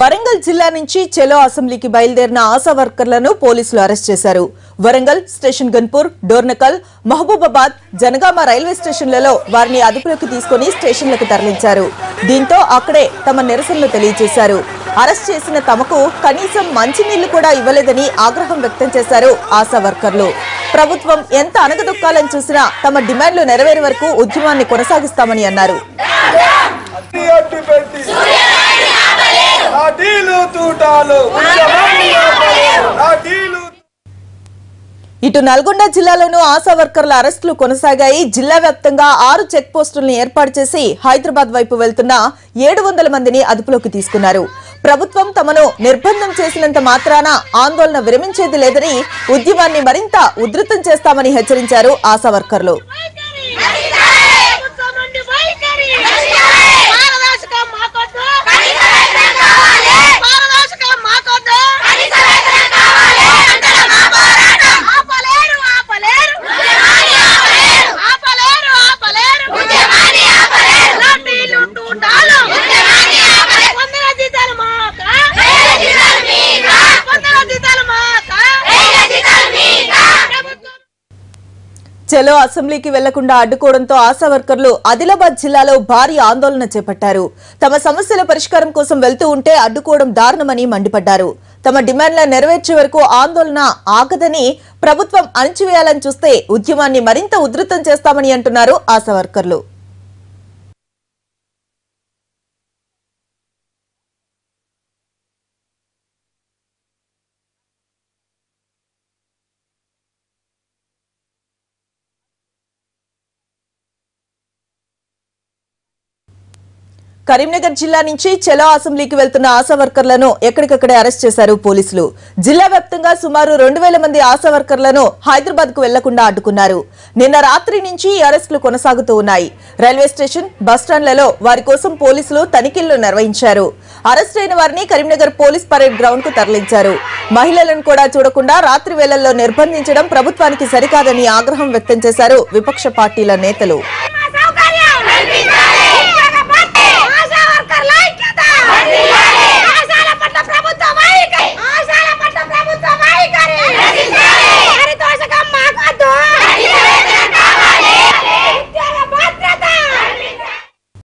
వరంగల్ జిల్లా నుంచి చెలో అసెంబ్లీకి బయలుదేరిన ఆశా వర్కర్లను పోలీసులు అరెస్ట్ చేశారు. వరంగల్ స్టేషన్ గన్పూర్, డోర్నకల్, మహబూబాబాద్, జనగామ రైల్వే స్టేషన్లలో వారిని అదుపులోకి తీసుకుని స్టేషన్లకు తరలించారు. దీంతో అక్కడే తమ నిరసనలు తెలియజేశారు. అరెస్ట్ చేసిన తమకు కనీసం మంచినీళ్లు కూడా ఇవ్వలేదని ఆగ్రహం వ్యక్తం చేశారు ఆశా వర్కర్లు. ప్రభుత్వం ఎంత అనగదొక్కాలని చూసినా తమ డిమాండ్లు నెరవేరే వరకు ఉద్యమాన్ని కొనసాగిస్తామని అన్నారు. ఇటు నల్గొండ జిల్లాలోనూ ఆశా వర్కర్ల అరెస్టులు కొనసాగాయి. జిల్లా వ్యాప్తంగా 6 చెక్ పోస్టులను ఏర్పాటు చేసి హైదరాబాద్ వైపు వెళ్తున్న 700 మందిని అదుపులోకి తీసుకున్నారు. ప్రభుత్వం తమను నిర్బంధం చేసినంత మాత్రాన ఆందోళన విరమించేది లేదని, ఉద్యమాన్ని మరింత ఉధృతం చేస్తామని హెచ్చరించారు ఆశా వర్కర్లు. చెలో అసెంబ్లీకి వెళ్లకుండా అడ్డుకోవడంతో ఆశా వర్కర్లు ఆదిలాబాద్ జిల్లాలో భారీ ఆందోళన చేపట్టారు. తమ సమస్యల పరిష్కారం కోసం వెళ్తూ ఉంటే అడ్డుకోవడం దారుణమని మండిపడ్డారు. తమ డిమాండ్ల నెరవేర్చే వరకు ఆందోళన ఆగదని, ప్రభుత్వం అణచివేయాలని చూస్తే ఉద్యమాన్ని మరింత ఉధృతం చేస్తామని అంటున్నారు ఆశా వర్కర్లు. కరీంనగర్ జిల్లా నుంచి చెలో అసెంబ్లీకి వెళ్తున్న ఆశా వర్కర్లను ఎక్కడికక్కడే అరెస్ట్ చేశారు పోలీసులు. జిల్లా వ్యాప్తంగా సుమారు 2000 మంది ఆశా వర్కర్లను హైదరాబాద్ కు వెళ్లకుండా అడ్డుకున్నారు. నిన్న రాత్రి నుంచి ఈ అరెస్టులు కొనసాగుతూ ఉన్నాయి. రైల్వే స్టేషన్, బస్టాండ్లలో వారి కోసం పోలీసులు తనిఖీలు నిర్వహించారు. అరెస్ట్ అయిన వారిని కరీంనగర్ పోలీస్ పరేడ్ గ్రౌండ్ కు తరలించారు. మహిళలను కూడా చూడకుండా రాత్రి వేళల్లో నిర్బంధించడం ప్రభుత్వానికి సరికాదని ఆగ్రహం వ్యక్తం చేశారు విపక్ష పార్టీల నేతలు.